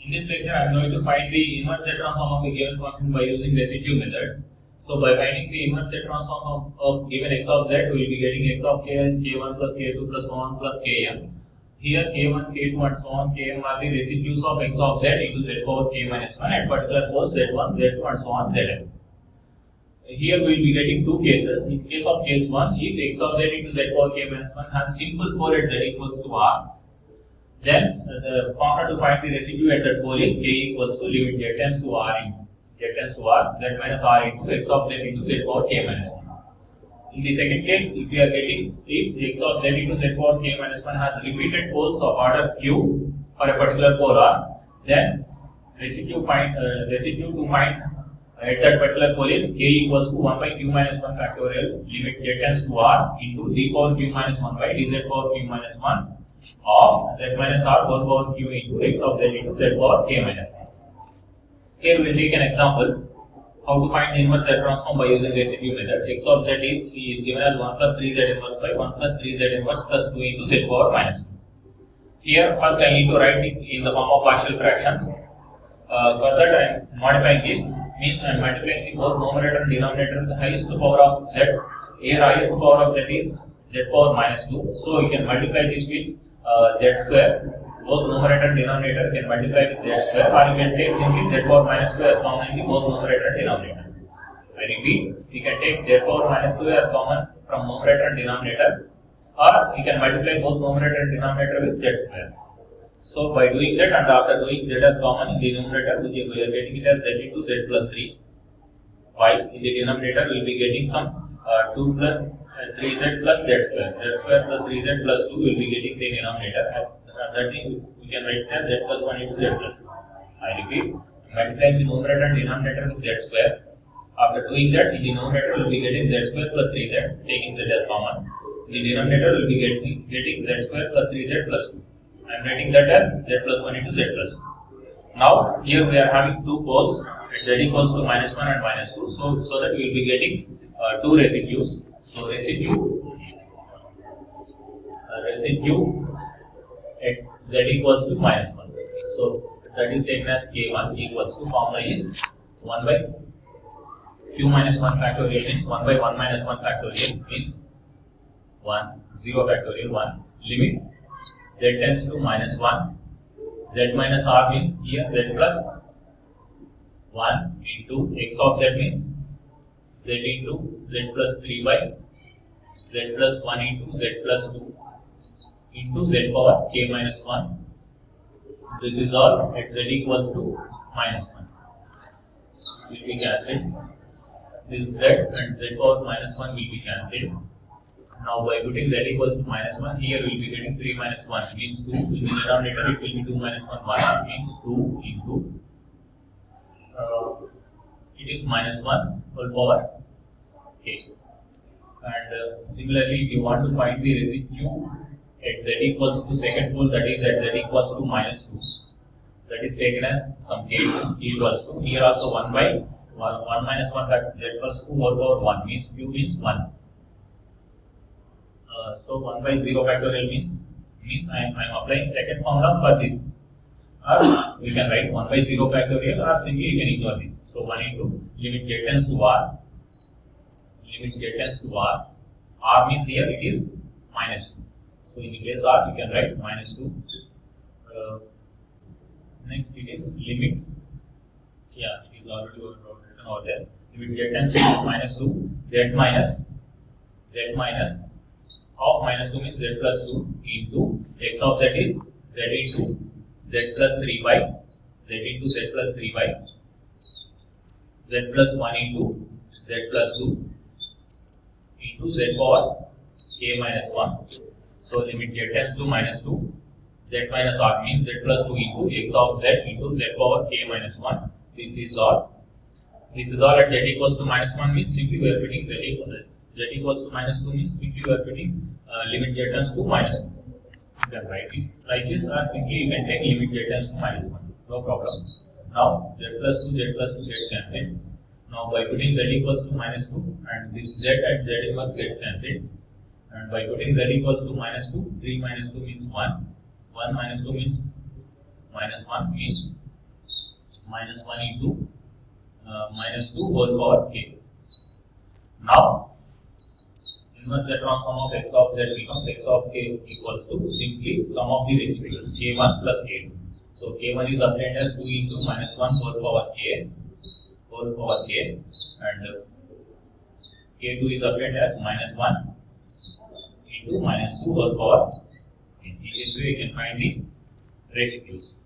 In this lecture, I am going to find the inverse set transform of a given function by using residue method. So, by finding the inverse set transform of given x of z, we will be getting x of k as k1 plus k2 plus 1 plus km. Here, k1, k2 and so on, km are the residues of x of z into z power k minus 1 at particular poles z1, z2 and so on zn. Here, we will be getting two cases. In case of case 1, if x of z into z power k minus 1 has simple pole at z equals to r, then the formula to find the residue at that pole is k equals to limit z tends to r z minus r into x of z into z power k minus 1. In the second case, if we are getting if x of z into z power k minus 1 has repeated poles of order q for a particular pole r, then residue to find at that particular pole is k equals to 1 by q minus 1 factorial limit z tends to r into d power q minus 1 by dz power q minus 1 of z minus r whole power q into x of z into z power k minus 1. Here we will take an example how to find the inverse Z transform by using residue method. X of z is given as 1 plus 3z inverse by 1 plus 3z inverse plus 2 into z power minus 2. Here first I need to write it in the form of partial fractions. For that I am modifying this, means I am multiplying the both numerator and denominator with the highest power of z. Here highest power of z is z power minus 2. So you can multiply this with z square. Both numerator and denominator can multiply with z square, or you can take simply z power minus 2 as common in the both numerator and denominator. I repeat, you can take z power minus 2 as common from numerator and denominator, or you can multiply both numerator and denominator with z square. So by doing that, and after doing z as common in the numerator, we are getting it as z into z plus 3. While in the denominator, we will be getting some 2 plus 3z plus z square. Z square plus 3z plus 2 will be getting the denominator. That thing we can write as z plus 1 into z plus 2. I repeat, multiplying the numerator and denominator with z square. After doing that, in the numerator we will be getting z square plus 3z, taking z as common. In the denominator we will be getting z square plus 3z plus 2. I am writing that as z plus 1 into z plus 2. Now, here we are having two poles at z equals to minus 1 and minus 2. So that we will be getting two residues. So residue at z equals to minus 1. So that is taken as k1 equals to, formula is 1 by q minus 1 factorial means 1 by 1 minus 1 factorial means 1, 0 factorial 1, limit z tends to minus 1, z minus r means here z plus 1 into x of z means z into z plus 3 by z plus 1 into z plus 2 into z power k minus 1. This is all at z equals to minus 1. Will be cancelled. This z and z power minus 1 will be cancelled. Now by putting z equals to minus 1, here we will be getting 3 minus 1 means 2. In the denominator it will be 2 minus 1 1 means 2 into it is minus 1 whole power k. And similarly, if you want to find the residue at z equals to second pole, that is at z equals to minus 2, that is taken as some k equals to, here also 1 by 1 minus 1 factor z equals to whole power 1 means q means 1. So 1 by 0 factorial means I am applying second formula for this. Or we can write 1 by 0 factorial, or simply you can ignore this. So 1 into limit z tends to r, r means here it is minus 2. So in the case r, you can write minus 2. Next it is limit, it is already written over there. Limit z tends to minus 2, z minus of minus 2 means z plus 2 into x of z is z into z plus 3 by z plus 1 into z plus 2 into z power k minus 1. So limit z tends to minus 2, z minus r means z plus 2 into x of z into z power k minus 1. This is all at z equals to minus 1 means simply we are putting z equals to minus 2 means simply we are putting limit z tends to minus 1. You can write it like this, or simply you can take limit z tends to minus 1. No problem. Now z plus 2 gets cancelled. Now by putting z equals to minus 2, and this z at z inverse gets cancelled. And by putting z equals to minus 2, 3 minus 2 means 1. 1 minus 2 means minus 1 means minus 1 into minus 2 whole power k. Now inverse Z transform of x of z becomes x of k equals to simply sum of the residuals k1 plus k2. So k1 is obtained as 2 into minus 1 whole power k and k2 is obtained as minus 1 into minus 2 whole power k. In this way you can find the residues.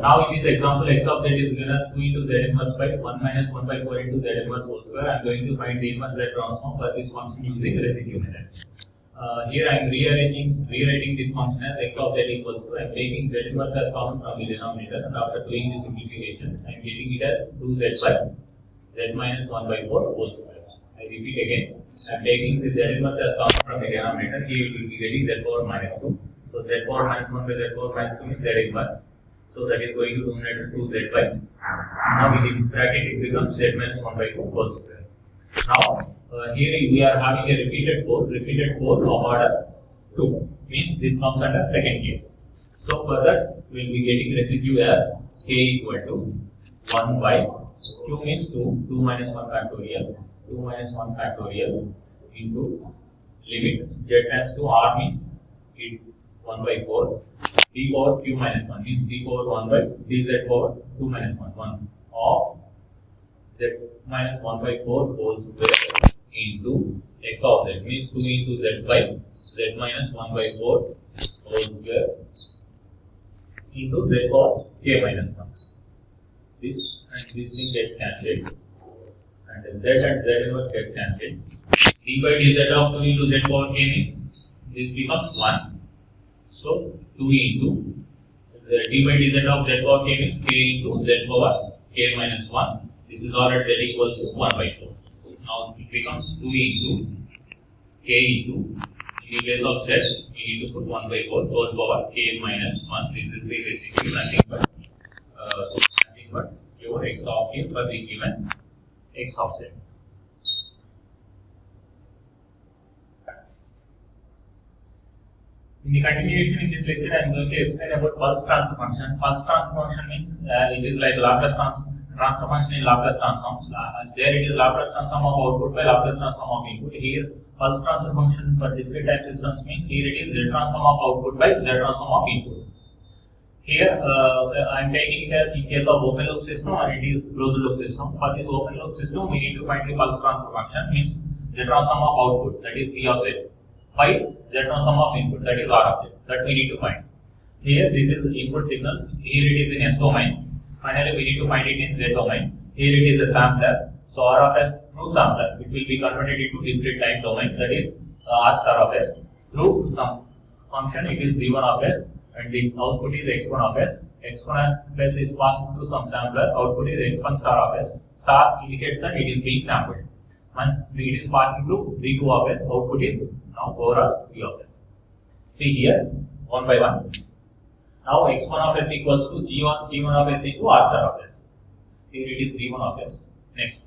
Now in this example, x of z is given as 2 into z inverse by 1 minus 1 by 4 into z inverse whole square. I am going to find the inverse z transform for this function using residue method. Here I am rewriting this function as x of z equals to, I am taking z inverse as common from the denominator, and after doing the simplification, I am getting it as 2z by z minus 1 by 4 whole square. I repeat again, I am taking the z inverse as common from the denominator. Here we will be getting z power minus 2. So z power minus 1 by z power minus 2 means z inverse. So that is going to denominator 2z by. Now in the bracket it becomes z minus 1 by 2 whole square. Now here we are having a repeated 4 of order 2, means this comes under second case. So further we will be getting residue as k equal to 1 by q means 2 minus 1 factorial into limit z tends to r means 1 by 4 d power q minus 1 means d power 1 by dz power 2 minus 1 of z minus 1 by 4 whole square into x of z means 2 into z by z minus 1 by 4 whole square into z power k minus 1. This and this thing gets cancelled and z inverse gets cancelled. D by dz of 2 into z power k means this becomes 1. So 2 into d by dz of z power k means k into z power k minus 1. This is all at z equals to 1 by 4. Now it becomes 2 into k into, in the place of z, we need to put 1 by 4 whole power k minus 1. This is the residue, nothing but your x of k for the given x of z. In the continuation in this lecture, I am going to explain about pulse transfer function. Pulse transfer function means it is like Laplace transfer function in Laplace transforms. There it is Laplace transform of output by Laplace transform of input. Here pulse transfer function for discrete time systems means here it is Z transform of output by Z transform of input. Here I am taking it in case of open loop system and it is closed loop system. For this open loop system, we need to find the pulse transfer function means Z transform of output, that is C of Z, by Z transform of input, that is R of Z, that we need to find. Here this is input signal, here it is in S domain. Finally, we need to find it in Z domain. Here it is a sampler. So R of S through sampler, it will be converted into discrete time domain, that is R star of S. Through some function, it is Z1 of S, and the output is X1 of S. X1 of S is passing through some sampler. Output is X1 star of S. Star indicates that it is being sampled. Once it is passing through Z2 of S, output is now overall C of S. See here, one by one. Now x1 of s equals to g1 of s into r star of s. Here it is g1 of s. Next.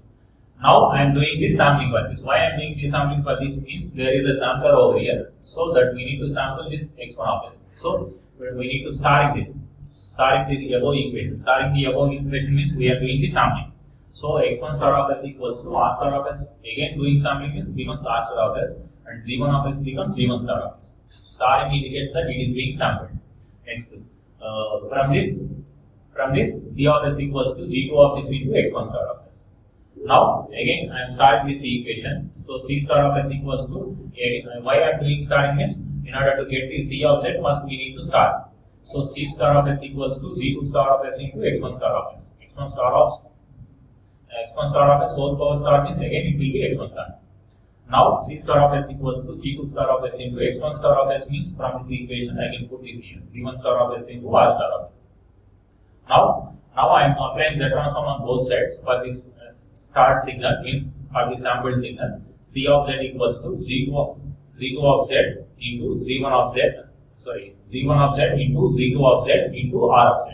Now I am doing this sampling for this. Why I am doing this sampling for this means there is a sampler over here, so that we need to sample this x1 of s. So we need to start in this. Starting the above equation. Starting the above equation means we are doing the sampling. So x1 star of s equals to r star of s. Again doing sampling means becomes r star of s, and g1 of s becomes g1 star of s. Starting indicates that it is being sampled. Next, from this C of s equals to G2 of this into x1 star of s. Now again I am starting this equation. So C star of s equals to, why I am doing starting is in order to get the C of z first we need to start. So C star of s equals to G2 star of s into x1 star of s. X1 star of s whole power star means again it will be x1 star. Now C star of s equals to G2 star of s into x1 star of s means from this equation I can put this here, G1 star of s into r star of s. Now I am applying Z transform on both sides for this start signal, means for the sampled signal. C of z equals to Z2 of z into Z1 of z, Z1 of z into Z2 of z into R of z.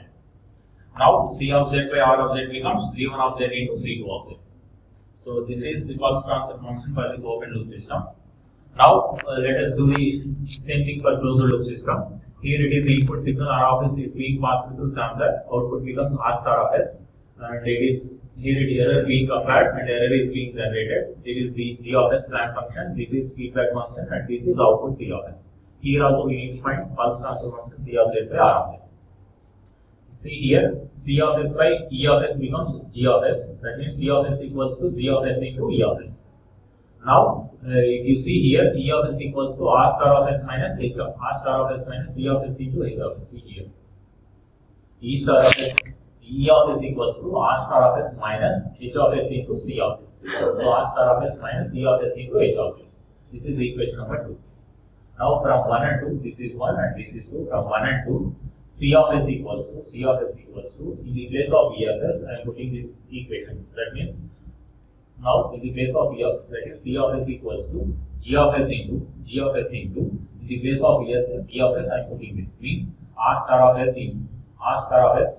Now C of z by R of z becomes Z1 of z into Z2 of z. So this is the pulse transfer function for this open loop system. Now let us do the same thing for closed loop system. Here it is input signal R of S is being passed through sampler, output becomes R star of S, and it is here it error being applied and error is being generated. It is the G of S plant function, this is feedback function, and this is output C of S. Here also we need to find pulse transfer function C of Z by R of Z. See here, C of S by E of S becomes G of S, that means C of S equals to G of S into E of S. Now, if you see here, E of S equals to R star of S minus H of R star of S minus C of S into H of S. See here, E star of S, E of S equals to R star of S minus H of S into C of S. So R star of S minus C of S into H of S. This is equation number 2. Now from 1 and 2, this is 1 and this is 2. From 1 and 2, C of S equals to in the place of E of S, I am putting this equation. That means now in the place of E of S, that is C of S equals to G of S into in the place of E of S, I am putting this. Means R star of S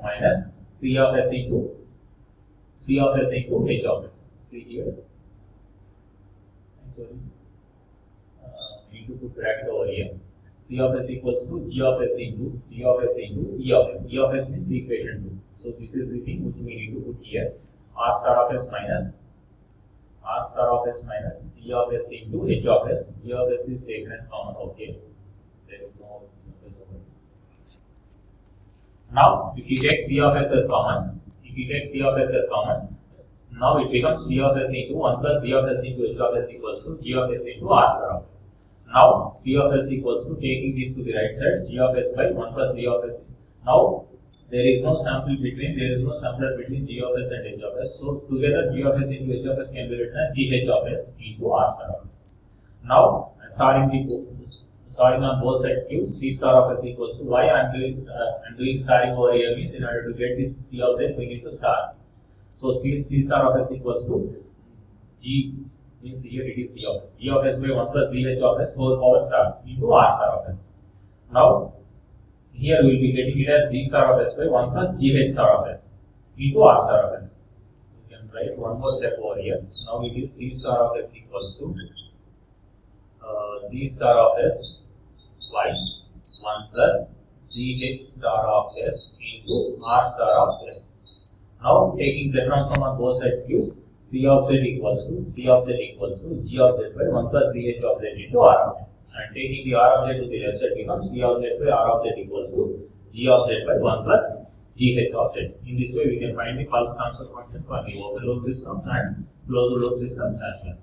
minus C of S into H of S. See here. Actually, need to put bracket over here. C of S equals to G of S into E of S. E of S means equation 2. So this is the thing which we need to put here. R star of S minus C of S into H of S. G of S is taken as common. Okay. There is no S over here. Now, if you take C of S as common, now it becomes C of S into 1 plus G of S into H of S equals to G of S into R star of S. Now, C of S equals to, taking this to the right side, G of S by 1 plus G of S. Now, there is no sampler between G of S and H of S. So, together G of S into H of S can be written as GH of S into R star of S. Now, starting on both sides gives C star of S equals to, why I am doing starting over here means in order to get this C of Z we need to start. So, C star of S equals to G, means here it is G of S by 1 plus GH of S whole power star into R star of S. Now, here we will be getting it as G star of S by 1 plus GH star of S into R star of S. You can write one more step over here. Now it is C star of S equals to G star of S by 1 plus GH star of S into R star of S. Now taking Z transform on both sides gives C of Z equals to G of Z by 1 plus GH of Z into R of Z. And taking the R of Z to the left side becomes C of Z by R of Z equals to G of Z by 1 plus GH of Z. In this way we can find the pulse transfer function for the open loop system and closed loop system as well.